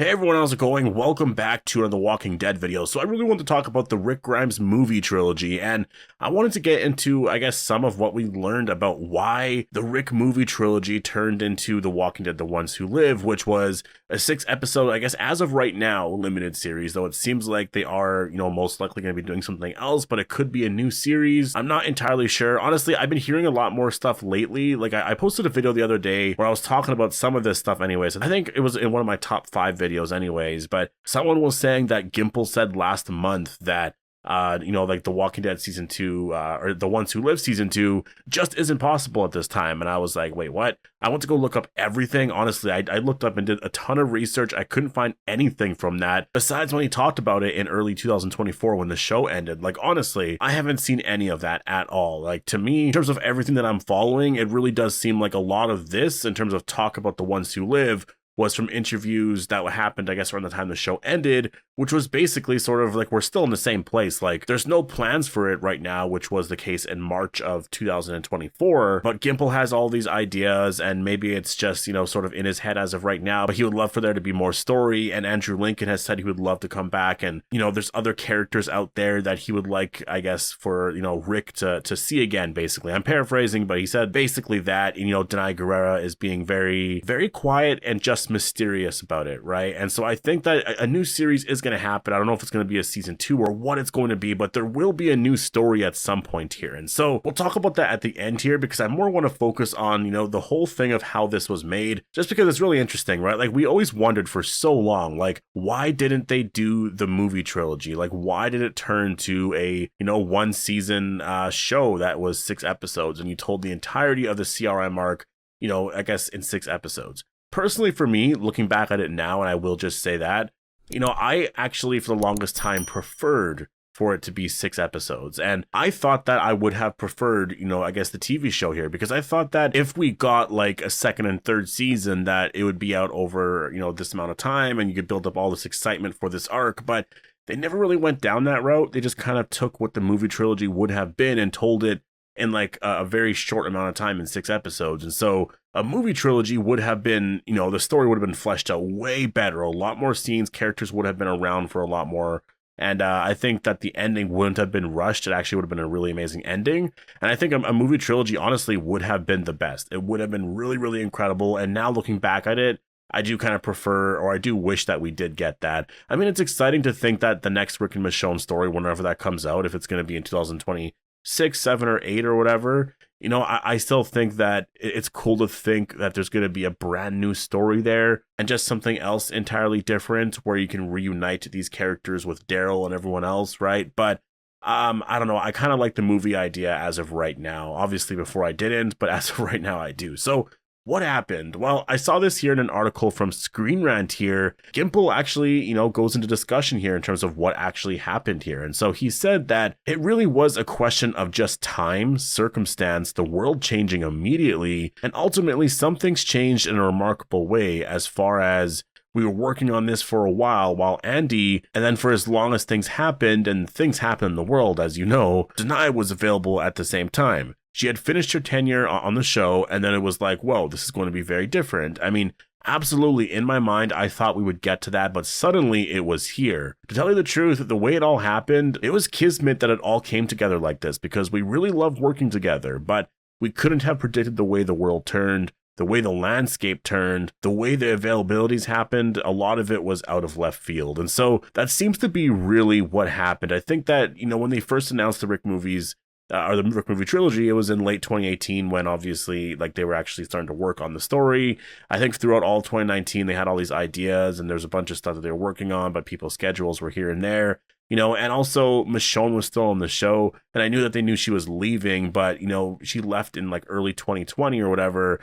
Hey everyone, how's it going? Welcome back to another Walking Dead video. So I really want to talk about the Rick Grimes movie trilogy, and I wanted to get into, I guess, some of what we learned about why the Rick movie trilogy turned into The Walking Dead: The Ones Who Live, which was a 6-episode, I guess, as of right now, limited series, though it seems like they are, most likely going to be doing something else, but it could be a new series. I'm not entirely sure. Honestly, I've been hearing a lot more stuff lately. Like, I posted a video the other day where I was talking about some of this stuff anyways. I think it was in one of my top 5 videos anyways, but someone was saying that Gimple said last month that like The Walking Dead season 2 or The Ones Who Live season 2 just isn't possible at this time. And I was like, wait, what? I went to go look up everything. Honestly, I looked up and did a ton of research. I couldn't find anything from that besides when he talked about it in early 2024 when the show ended. Like, honestly, I haven't seen any of that at all. Like, to me, in terms of everything that I'm following, it really does seem like a lot of this in terms of talk about The Ones Who Live was from interviews that happened, I guess, around the time the show ended, which was basically sort of like, we're still in the same place. Like, there's no plans for it right now, which was the case in March of 2024, but Gimple has all these ideas, and maybe it's just, sort of in his head as of right now, but he would love for there to be more story, and Andrew Lincoln has said he would love to come back, and, there's other characters out there that he would like, I guess, for, Rick to see again, basically. I'm paraphrasing, but he said basically that, Denai Guerrera is being very, very quiet and just mysterious about it, right? And so I think that a new series is going to happen. I don't know if it's going to be a season 2 or what it's going to be, but there will be a new story at some point here. And so we'll talk about that at the end here, because I more want to focus on, the whole thing of how this was made, just because it's really interesting, right? Like, we always wondered for so long, like, why didn't they do the movie trilogy? Like, why did it turn to a, one season show that was 6 episodes and you told the entirety of the CRM arc, I guess in 6 episodes? Personally, for me, looking back at it now, and I will just say that, I actually, for the longest time, preferred for it to be 6 episodes. And I thought that I would have preferred, I guess, the TV show here, because I thought that if we got like a second and third season, that it would be out over, this amount of time and you could build up all this excitement for this arc. But they never really went down that route. They just kind of took what the movie trilogy would have been and told it in like a very short amount of time in 6 episodes. And so a movie trilogy would have been, the story would have been fleshed out way better, a lot more scenes, characters would have been around for a lot more. And I think that the ending wouldn't have been rushed. It actually would have been a really amazing ending. And I think a movie trilogy, honestly, would have been the best. It would have been really, really incredible. And now looking back at it, I do kind of prefer, or I do wish that we did get that. I mean, it's exciting to think that the next Rick and Michonne story, whenever that comes out, if it's going to be in 2026, 7, or 8 or whatever, I still think that it's cool to think that there's going to be a brand new story there and just something else entirely different where you can reunite these characters with Daryl and everyone else, right? But I don't know. I kind of like the movie idea as of right now. Obviously, before I didn't, but as of right now, I do. So what happened? Well, I saw this here in an article from Screen Rant here. Gimple actually, goes into discussion here in terms of what actually happened here. And so he said that it really was a question of just time, circumstance, the world changing immediately, and ultimately some things changed in a remarkable way as far as we were working on this for a while Andy, and then for as long as things happened, and things happen in the world, as you know, Denai was available at the same time. She had finished her tenure on the show, and then it was like, whoa, this is going to be very different. I mean, absolutely, in my mind, I thought we would get to that, but suddenly it was here. To tell you the truth, the way it all happened, it was kismet that it all came together like this, because we really loved working together, but we couldn't have predicted the way the world turned, the way the landscape turned, the way the availabilities happened. A lot of it was out of left field. And so that seems to be really what happened. I think that, when they first announced the Rick movies, or the Rick movie trilogy, it was in late 2018 when obviously like they were actually starting to work on the story. I think throughout all 2019 they had all these ideas and there's a bunch of stuff that they were working on, but people's schedules were here and there, and also Michonne was still on the show, and I knew that they knew she was leaving, but she left in like early 2020 or whatever.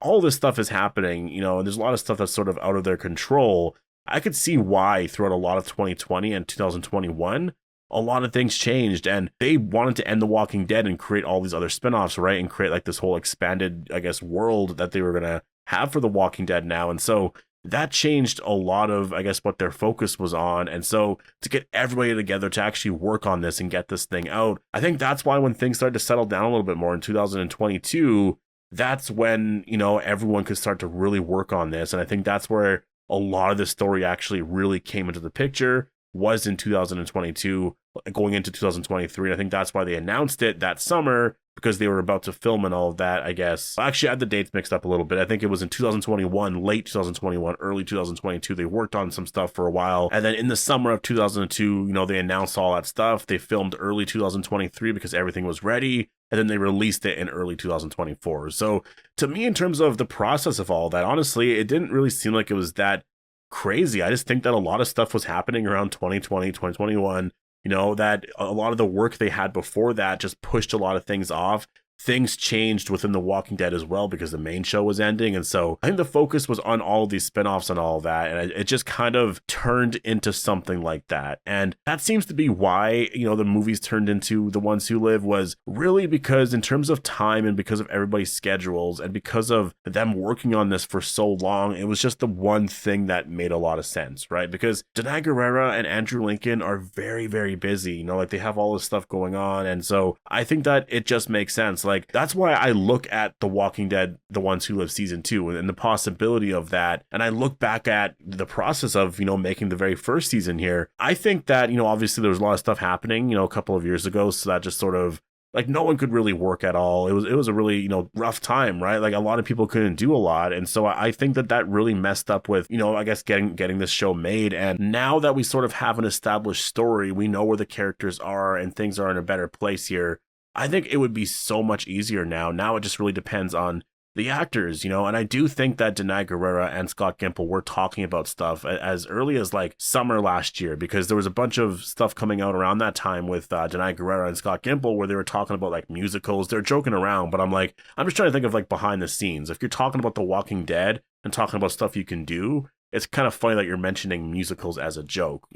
All this stuff is happening, and there's a lot of stuff that's sort of out of their control. I could see why throughout a lot of 2020 and 2021 a lot of things changed, and they wanted to end The Walking Dead and create all these other spinoffs, right? And create like this whole expanded, I guess, world that they were going to have for The Walking Dead now. And so that changed a lot of, I guess, what their focus was on. And so to get everybody together to actually work on this and get this thing out, I think that's why when things started to settle down a little bit more in 2022, that's when, everyone could start to really work on this. And I think that's where a lot of the story actually really came into the picture was in 2022, going into 2023. And I think that's why they announced it that summer, because they were about to film and all of that, I guess. Actually, I had the dates mixed up a little bit. I think it was in 2021, late 2021, early 2022. They worked on some stuff for a while. And then in the summer of 2002, they announced all that stuff. They filmed early 2023 because everything was ready. And then they released it in early 2024. So to me, in terms of the process of all that, honestly, it didn't really seem like it was that crazy. I just think that a lot of stuff was happening around 2020, 2021, that a lot of the work they had before that just pushed a lot of things off. Things changed within The Walking Dead as well because the main show was ending. And so I think the focus was on all of these spinoffs and all of that. And it just kind of turned into something like that. And that seems to be why, the movies turned into The Ones Who Live, was really because in terms of time and because of everybody's schedules and because of them working on this for so long, it was just the one thing that made a lot of sense, right? Because Denai Guerrera and Andrew Lincoln are very, very busy, like they have all this stuff going on. And so I think that it just makes sense. Like, that's why I look at The Walking Dead, The Ones Who Live season 2 and the possibility of that. And I look back at the process of, making the very first season here. I think that, obviously there was a lot of stuff happening, a couple of years ago. So that just sort of, like, no one could really work at all. It was a really, rough time, right? Like, a lot of people couldn't do a lot. And so I think that really messed up with, I guess getting this show made. And now that we sort of have an established story, we know where the characters are and things are in a better place here. I think it would be so much easier now. Now it just really depends on the actors, and I do think that Denai Guerrera and Scott Gimple were talking about stuff as early as like summer last year, because there was a bunch of stuff coming out around that time with Denai Guerrera and Scott Gimple where they were talking about like musicals. They're joking around, but I'm just trying to think of like behind the scenes. If you're talking about The Walking Dead and talking about stuff you can do, it's kind of funny that you're mentioning musicals as a joke.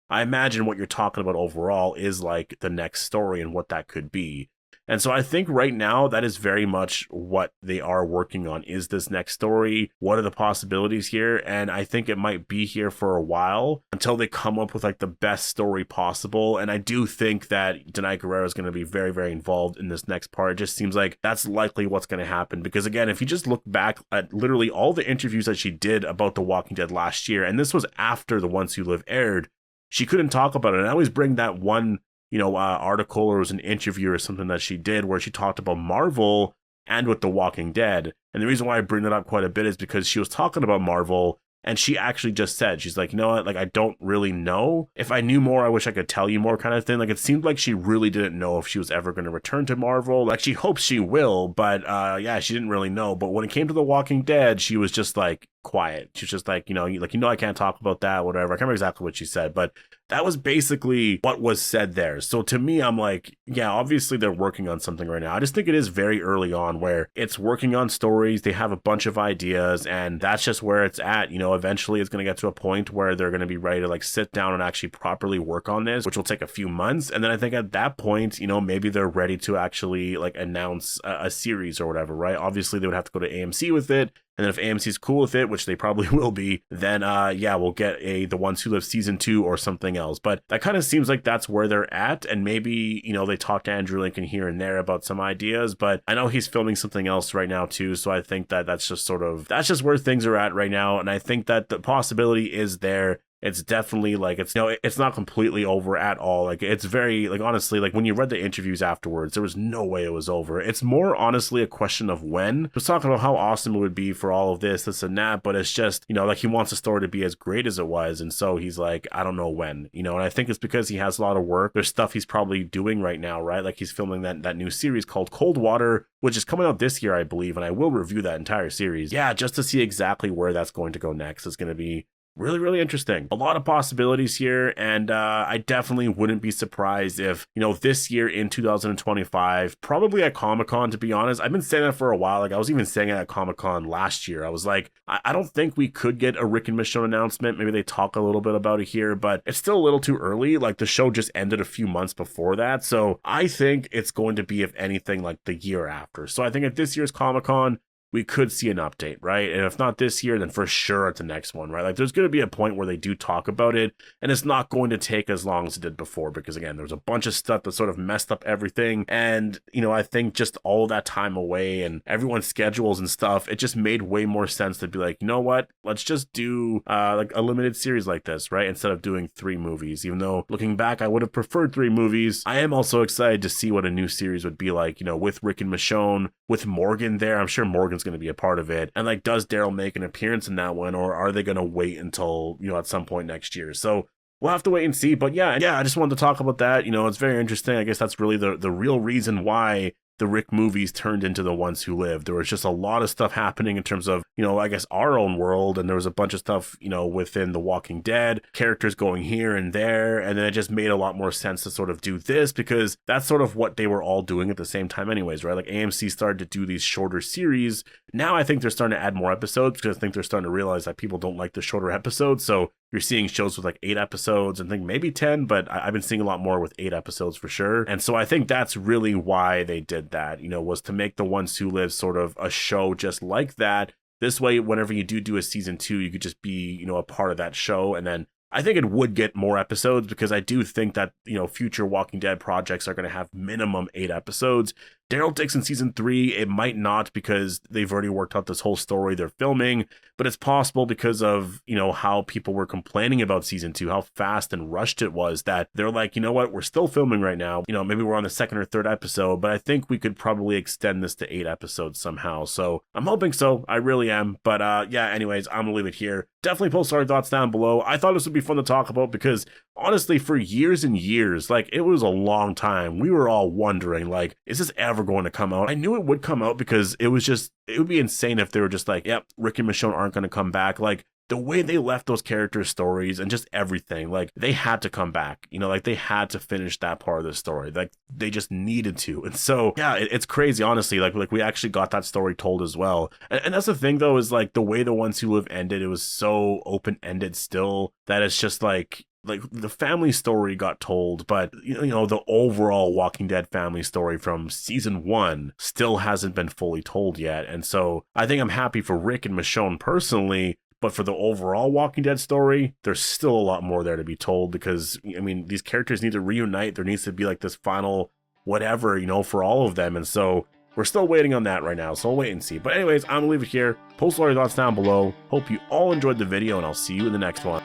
I imagine what you're talking about overall is like the next story and what that could be. And so I think right now that is very much what they are working on, is this next story. What are the possibilities here? And I think it might be here for a while until they come up with like the best story possible. And I do think that Denai Guerrera is going to be very, very involved in this next part. It just seems like that's likely what's going to happen. Because again, if you just look back at literally all the interviews that she did about The Walking Dead last year, and this was after The Ones Who Live aired, she couldn't talk about it. And I always bring that one article, or it was an interview or something that she did where she talked about Marvel and with The Walking Dead. And the reason why I bring that up quite a bit is because she was talking about Marvel, and she actually just said, she's like, like, I don't really know. If I knew more, I wish I could tell you more, kind of thing. Like, it seemed like she really didn't know if she was ever going to return to Marvel. Like, she hopes she will, but yeah, she didn't really know. But when it came to The Walking Dead, she was just like quiet. She's just like, I can't talk about that, whatever. I can't remember exactly what she said, but that was basically what was said there. So to me, I'm like, yeah, obviously they're working on something right now. I just think it is very early on where it's working on stories. They have a bunch of ideas, and that's just where it's at. Eventually it's going to get to a point where they're going to be ready to like sit down and actually properly work on this, which will take a few months. And then I think at that point, maybe they're ready to actually like announce a series or whatever, right? Obviously they would have to go to AMC with it. And then if AMC's cool with it, which they probably will be, then we'll get The Ones Who Live season 2 or something else. But that kind of seems like that's where they're at. And maybe, they talk to Andrew Lincoln here and there about some ideas, but I know he's filming something else right now too. So I think that that's just where things are at right now. And I think that the possibility is there. It's definitely like, it's not completely over at all. Like, it's very, like, honestly, like when you read the interviews afterwards, there was no way it was over. It's more honestly a question of when. He was talking about how awesome it would be for all of this and that, but it's just, like he wants the story to be as great as it was. And so he's like, I don't know when, and I think it's because he has a lot of work. There's stuff he's probably doing right now, right? Like he's filming that new series called Cold Water, which is coming out this year, I believe. And I will review that entire series. Yeah, just to see exactly where that's going to go next is going to be really, really interesting. A lot of possibilities here, and I definitely wouldn't be surprised if, this year in 2025, probably at Comic-Con, to be honest. I've been saying that for a while. Like, I was even saying it at Comic-Con last year. I was like, I don't think we could get a Rick and Michonne announcement. Maybe they talk a little bit about it here, but it's still a little too early. Like, the show just ended a few months before that, so I think it's going to be, if anything, like the year after. So I think at this year's Comic-Con, we could see an update, right? And if not this year, then for sure at the next one, right? Like there's going to be a point where they do talk about it, and it's not going to take as long as it did before, because again, there's a bunch of stuff that sort of messed up everything. And, you know, I think just all that time away and everyone's schedules and stuff, it just made way more sense to be like, you know what, let's just do like a limited series like this, right? Instead of doing 3 movies. Even though looking back, I would have preferred 3 movies. I am also excited to see what a new series would be like, you know, with Rick and Michonne, with Morgan there. I'm sure Morgan's going to be a part of it. And like, does Daryl make an appearance in that one, or are they going to wait until, you know, at some point next year? So we'll have to wait and see. But yeah, I just wanted to talk about that. You know, it's very interesting. I guess that's really the real reason why the Rick movies turned into The Ones Who Live. There was just a lot of stuff happening in terms of, you know, I guess our own world, and there was a bunch of stuff, you know, within The Walking Dead, characters going here and there, and then it just made a lot more sense to sort of do this, because that's sort of what they were all doing at the same time anyways, right? Like AMC started to do these shorter series. Now I think they're starting to add more episodes, because I think they're starting to realize that people don't like the shorter episodes, so you're seeing shows with like 8 episodes and I think maybe 10, but I've been seeing a lot more with 8 episodes for sure. And so I think that's really why they did that, you know, was to make The Ones Who Live sort of a show just like that. This way, whenever you do a season 2, you could just be, you know, a part of that show. And then I think it would get more episodes, because I do think that, you know, future Walking Dead projects are going to have minimum 8 episodes. Daryl Dixon season 3, it might not, because they've already worked out this whole story they're filming, but it's possible because of, you know, how people were complaining about season 2, how fast and rushed it was, that they're like, you know what, we're still filming right now. You know, maybe we're on the 2nd or 3rd episode, but I think we could probably extend this to 8 episodes somehow. So I'm hoping so. I really am. But yeah, anyways, I'm gonna leave it here. Definitely post our thoughts down below. I thought this would be fun to talk about, because honestly, for years and years, like it was a long time, we were all wondering, like, is this ever going to come out? I knew it would come out, because it would be insane if they were just like, yep, Rick and Michonne aren't going to come back. Like the way they left those characters' stories and just everything, like they had to come back, you know, like they had to finish that part of the story. Like they just needed to. And so, yeah, it's crazy, honestly. Like we actually got that story told as well. And that's the thing though, is like the way The Ones Who Live ended, it was so open-ended still, that it's just like the family story got told, but you know, the overall Walking Dead family story from season 1 still hasn't been fully told yet. And so I think I'm happy for Rick and Michonne personally, but for the overall Walking Dead story, there's still a lot more there to be told, because I mean, these characters need to reunite. There needs to be like this final whatever, you know, for all of them. And so we're still waiting on that right now, so we'll wait and see. But anyways, I'm gonna leave it here. Post all your thoughts down below. Hope you all enjoyed the video, and I'll see you in the next one.